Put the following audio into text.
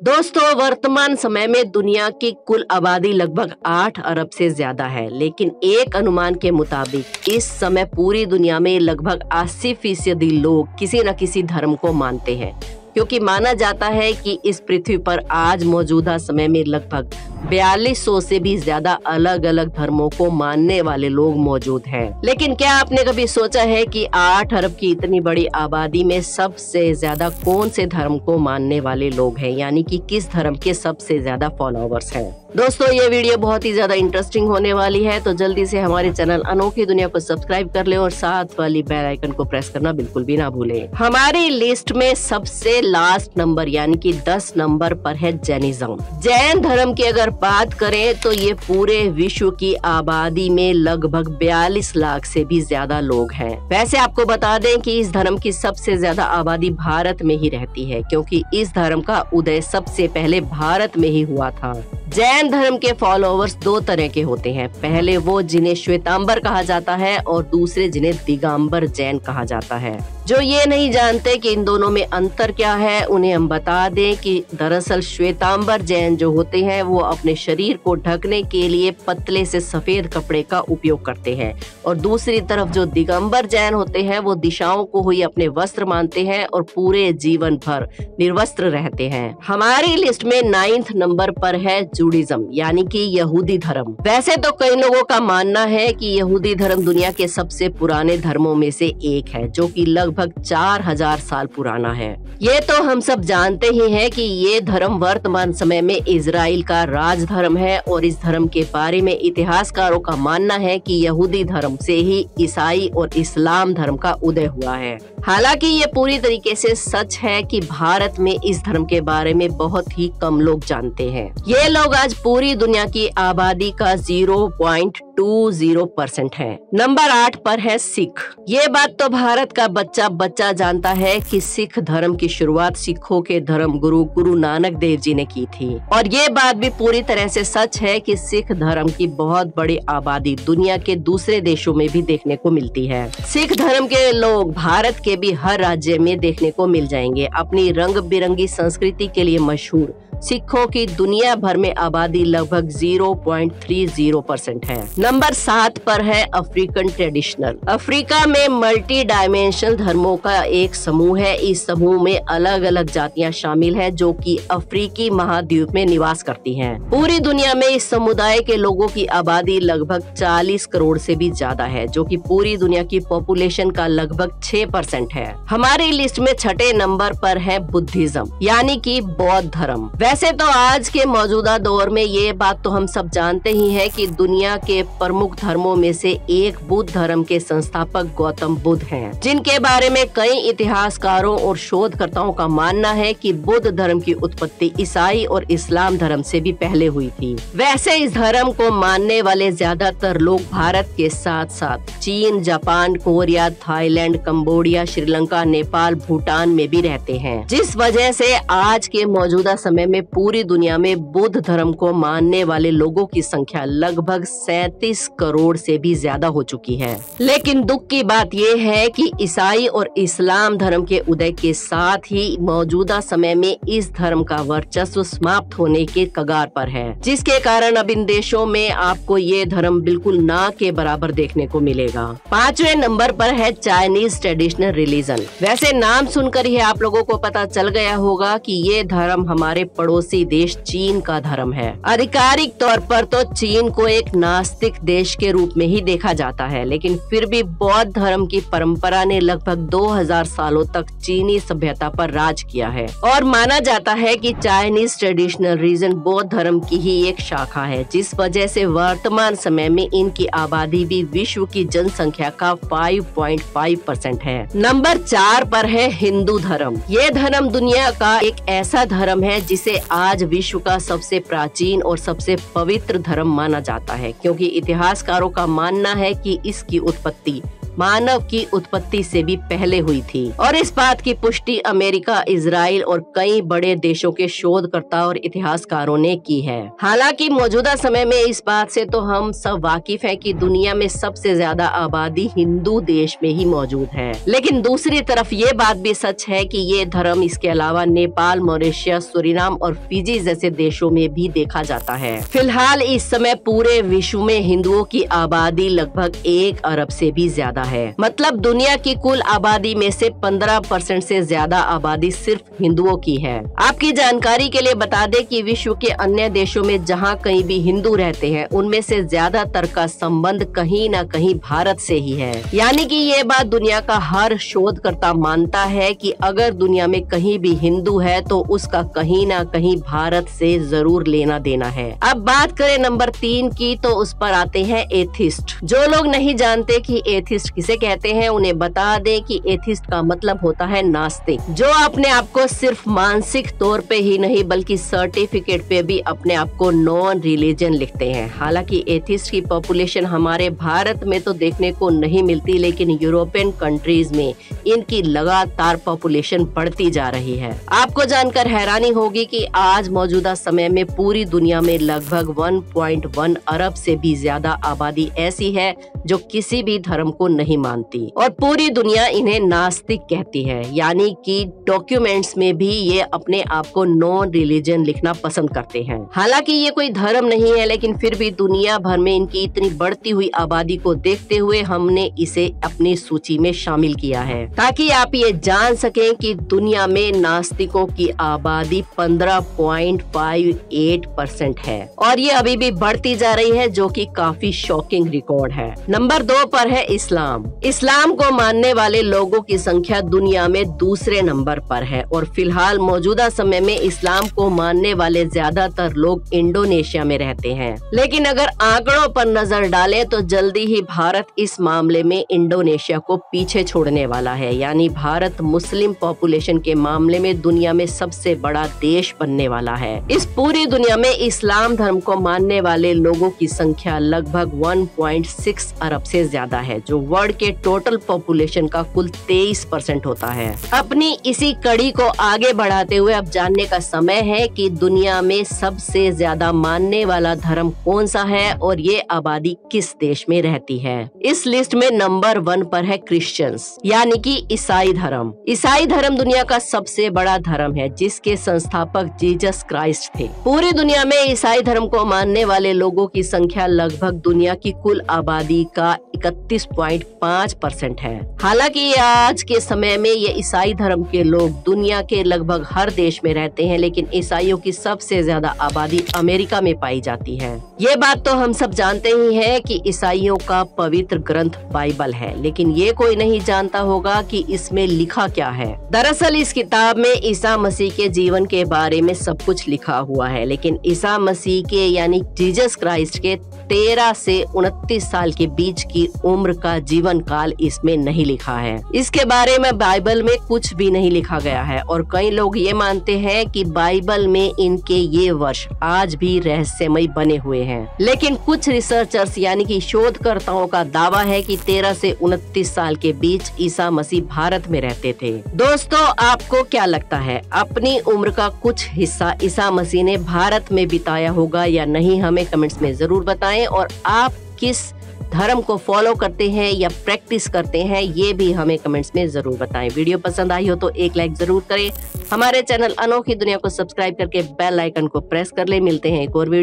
दोस्तों, वर्तमान समय में दुनिया की कुल आबादी लगभग 8 अरब से ज्यादा है, लेकिन एक अनुमान के मुताबिक इस समय पूरी दुनिया में लगभग 80% लोग किसी न किसी धर्म को मानते हैं, क्योंकि माना जाता है कि इस पृथ्वी पर आज मौजूदा समय में लगभग 4200 से भी ज्यादा अलग अलग धर्मों को मानने वाले लोग मौजूद हैं। लेकिन क्या आपने कभी सोचा है कि 8 अरब की इतनी बड़ी आबादी में सबसे ज्यादा कौन से धर्म को मानने वाले लोग हैं, यानी कि किस धर्म के सबसे ज्यादा फॉलोअर्स हैं? दोस्तों, ये वीडियो बहुत ही ज्यादा इंटरेस्टिंग होने वाली है, तो जल्दी से हमारे चैनल अनोखी दुनिया को सब्सक्राइब कर ले और साथ वाली बेल आइकन को प्रेस करना बिल्कुल भी ना भूलें। हमारी लिस्ट में सबसे लास्ट नंबर यानी कि 10 नंबर पर है जैनिज्म। जैन धर्म की अगर बात करें तो ये पूरे विश्व की आबादी में लगभग 42 लाख से भी ज्यादा लोग हैं। वैसे आपको बता दें कि इस धर्म की सबसे ज्यादा आबादी भारत में ही रहती है, क्योंकि इस धर्म का उदय सबसे पहले भारत में ही हुआ था। जैन धर्म के फॉलोअर्स दो तरह के होते हैं। पहले वो जिन्हें श्वेतांबर कहा जाता है और दूसरे जिन्हें दिगंबर जैन कहा जाता है। जो ये नहीं जानते कि इन दोनों में अंतर क्या है, उन्हें हम बता दें कि दरअसल श्वेतांबर जैन जो होते हैं वो अपने शरीर को ढकने के लिए पतले से सफेद कपड़े का उपयोग करते हैं, और दूसरी तरफ जो दिगंबर जैन होते हैं वो दिशाओं को ही अपने वस्त्र मानते हैं और पूरे जीवन भर निर्वस्त्र रहते हैं। हमारी लिस्ट में 9th नंबर पर है जूडिज्म यानी कि यहूदी धर्म। वैसे तो कई लोगों का मानना है कि यहूदी धर्म दुनिया के सबसे पुराने धर्मों में से एक है, जो कि लगभग 4000 साल पुराना है। ये तो हम सब जानते ही हैं कि ये धर्म वर्तमान समय में इजराइल का राज धर्म है, और इस धर्म के बारे में इतिहासकारों का मानना है कि यहूदी धर्म से ही ईसाई और इस्लाम धर्म का उदय हुआ है। हालांकि ये पूरी तरीके से सच है कि भारत में इस धर्म के बारे में बहुत ही कम लोग जानते हैं। ये लोग आज पूरी दुनिया की आबादी का 0.20% है। नंबर 8 पर है सिख। ये बात तो भारत का बच्चा बच्चा जानता है कि सिख धर्म की शुरुआत सिखों के धर्म गुरु नानक देव जी ने की थी, और ये बात भी पूरी तरह से सच है कि सिख धर्म की बहुत बड़ी आबादी दुनिया के दूसरे देशों में भी देखने को मिलती है। सिख धर्म के लोग भारत के भी हर राज्य में देखने को मिल जाएंगे। अपनी रंग बिरंगी संस्कृति के लिए मशहूर सिखों की दुनिया भर में आबादी लगभग 0.30% है। नंबर 7 पर है अफ्रीकन ट्रेडिशनल। अफ्रीका में मल्टी डायमेंशनल धर्मों का एक समूह है। इस समूह में अलग अलग जातियां शामिल हैं, जो कि अफ्रीकी महाद्वीप में निवास करती हैं। पूरी दुनिया में इस समुदाय के लोगों की आबादी लगभग 40 करोड़ से भी ज्यादा है, जो कि पूरी दुनिया की पॉपुलेशन का लगभग 6% है। हमारी लिस्ट में 6ठे नंबर पर है बुद्धिज्म यानी कि बौद्ध धर्म। वैसे तो आज के मौजूदा दौर में ये बात तो हम सब जानते ही हैं कि दुनिया के प्रमुख धर्मों में से एक बुद्ध धर्म के संस्थापक गौतम बुद्ध हैं, जिनके बारे में कई इतिहासकारों और शोधकर्ताओं का मानना है कि बुद्ध धर्म की उत्पत्ति ईसाई और इस्लाम धर्म से भी पहले हुई थी। वैसे इस धर्म को मानने वाले ज्यादातर लोग भारत के साथ साथ चीन, Japan, Korea, Thailand, Cambodia, Sri Lanka, Nepal, Bhutan में भी रहते हैं, जिस वजह से आज के मौजूदा समय में पूरी दुनिया में बुद्ध धर्म को मानने वाले लोगों की संख्या लगभग 37 करोड़ से भी ज्यादा हो चुकी है। लेकिन दुख की बात यह है कि ईसाई और इस्लाम धर्म के उदय के साथ ही मौजूदा समय में इस धर्म का वर्चस्व समाप्त होने के कगार पर है, जिसके कारण अब इन देशों में आपको ये धर्म बिल्कुल ना के बराबर देखने को मिलेगा। 5वें नंबर पर है चाइनीज ट्रेडिशनल रिलीजन। वैसे नाम सुनकर ही आप लोगों को पता चल गया होगा कि ये धर्म हमारे पड़ोसी देश चीन का धर्म है। आधिकारिक तौर पर तो चीन को एक नास्तिक देश के रूप में ही देखा जाता है, लेकिन फिर भी बौद्ध धर्म की परंपरा ने लगभग 2000 सालों तक चीनी सभ्यता पर राज किया है, और माना जाता है कि चाइनीज ट्रेडिशनल रिलीजन बौद्ध धर्म की ही एक शाखा है, जिस वजह से वर्तमान समय में इनकी आबादी भी विश्व की जनसंख्या का 5.5% है। नंबर 4 पर है हिंदू धर्म। ये धर्म दुनिया का एक ऐसा धर्म है जिसे आज विश्व का सबसे प्राचीन और सबसे पवित्र धर्म माना जाता है, क्योंकि इतिहासकारों का मानना है कि इसकी उत्पत्ति मानव की उत्पत्ति से भी पहले हुई थी। और इस बात की पुष्टि अमेरिका, इजराइल और कई बड़े देशों के शोधकर्ता और इतिहासकारों ने की है। हालांकि मौजूदा समय में इस बात से तो हम सब वाकिफ हैं कि दुनिया में सबसे ज्यादा आबादी हिंदू देश में ही मौजूद है, लेकिन दूसरी तरफ ये बात भी सच है कि ये धर्म इसके अलावा नेपाल, मॉरिशस, सूरीनाम और फिजी जैसे देशों में भी देखा जाता है। फिलहाल इस समय पूरे विश्व में हिंदुओं की आबादी लगभग 1 अरब से भी ज्यादा है। मतलब दुनिया की कुल आबादी में से 15% से ज्यादा आबादी सिर्फ हिंदुओं की है। आपकी जानकारी के लिए बता दें कि विश्व के अन्य देशों में जहां कहीं भी हिंदू रहते हैं, उनमें से ज्यादातर का संबंध कहीं न कहीं भारत से ही है। यानी कि ये बात दुनिया का हर शोधकर्ता मानता है कि अगर दुनिया में कहीं भी हिंदू है तो उसका कहीं न कहीं भारत से जरूर लेना देना है। अब बात करें नंबर 3 की, तो उस पर आते हैं एथिस्ट। जो लोग नहीं जानते कि एथिस्ट किसे कहते हैं, उन्हें बता दें कि एथिस्ट का मतलब होता है नास्तिक, जो अपने आप को सिर्फ मानसिक तौर पे ही नहीं बल्कि सर्टिफिकेट पे भी अपने आप को नॉन रिलीजन लिखते हैं। हालांकि एथिस्ट की पॉपुलेशन हमारे भारत में तो देखने को नहीं मिलती, लेकिन यूरोपियन कंट्रीज में इनकी लगातार पॉपुलेशन बढ़ती जा रही है। आपको जानकर हैरानी होगी कि आज मौजूदा समय में पूरी दुनिया में लगभग 1.1 अरब से भी ज्यादा आबादी ऐसी है जो किसी भी धर्म को नहीं मानती, और पूरी दुनिया इन्हें नास्तिक कहती है। यानी कि डॉक्यूमेंट्स में भी ये अपने आप को नॉन रिलीजन लिखना पसंद करते हैं। हालांकि ये कोई धर्म नहीं है, लेकिन फिर भी दुनिया भर में इनकी इतनी बढ़ती हुई आबादी को देखते हुए हमने इसे अपनी सूची में शामिल किया है, ताकि आप ये जान सकें कि दुनिया में नास्तिकों की आबादी 15.58% है और ये अभी भी बढ़ती जा रही है, जो कि काफी शॉकिंग रिकॉर्ड है। नंबर 2 पर है इस्लाम। इस्लाम को मानने वाले लोगों की संख्या दुनिया में दूसरे नंबर पर है और फिलहाल मौजूदा समय में इस्लाम को मानने वाले ज्यादातर लोग इंडोनेशिया में रहते हैं। लेकिन अगर आंकड़ों पर नजर डालें तो जल्दी ही भारत इस मामले में इंडोनेशिया को पीछे छोड़ने वाला है। यानी भारत मुस्लिम पॉपुलेशन के मामले में दुनिया में सबसे बड़ा देश बनने वाला है। इस पूरी दुनिया में इस्लाम धर्म को मानने वाले लोगों की संख्या लगभग 1.6 अरब से ज्यादा है, जो वर्ल्ड के टोटल पॉपुलेशन का कुल 23% होता है। अपनी इसी कड़ी को आगे बढ़ाते हुए अब जानने का समय है कि दुनिया में सबसे ज्यादा मानने वाला धर्म कौन सा है और ये आबादी किस देश में रहती है। इस लिस्ट में नंबर 1 पर है क्रिश्चियंस, यानी कि ईसाई धर्म। ईसाई धर्म दुनिया का सबसे बड़ा धर्म है, जिसके संस्थापक जीसस क्राइस्ट थे। पूरी दुनिया में ईसाई धर्म को मानने वाले लोगों की संख्या लगभग दुनिया की कुल आबादी का 31.5% है। हालांकि आज के समय में ये ईसाई धर्म के लोग दुनिया के लगभग हर देश में रहते हैं, लेकिन ईसाइयों की सबसे ज्यादा आबादी अमेरिका में पाई जाती है। ये बात तो हम सब जानते ही हैं कि ईसाइयों का पवित्र ग्रंथ बाइबल है, लेकिन ये कोई नहीं जानता होगा कि इसमें लिखा क्या है। दरअसल इस किताब में ईसा मसीह के जीवन के बारे में सब कुछ लिखा हुआ है, लेकिन ईसा मसीह के यानी जीसस क्राइस्ट के 13 से 29 साल के बीच की उम्र का जीवन काल इसमें नहीं लिखा है। इसके बारे में बाइबल में कुछ भी नहीं लिखा गया है और कई लोग ये मानते हैं कि बाइबल में इनके ये वर्ष आज भी रहस्यमय बने हुए हैं। लेकिन कुछ रिसर्चर्स यानी कि शोधकर्ताओं का दावा है कि 13 से 29 साल के बीच ईसा मसीह भारत में रहते थे। दोस्तों, आपको क्या लगता है, अपनी उम्र का कुछ हिस्सा ईसा मसीह ने भारत में बिताया होगा या नहीं? हमें कमेंट्स में जरूर बताएं। और आप किस धर्म को फॉलो करते हैं या प्रैक्टिस करते हैं, ये भी हमें कमेंट्स में जरूर बताएं। वीडियो पसंद आई हो तो एक लाइक जरूर करें। हमारे चैनल अनोखी दुनिया को सब्सक्राइब करके बेल आइकन को प्रेस कर ले। मिलते हैं एक और वीडियो।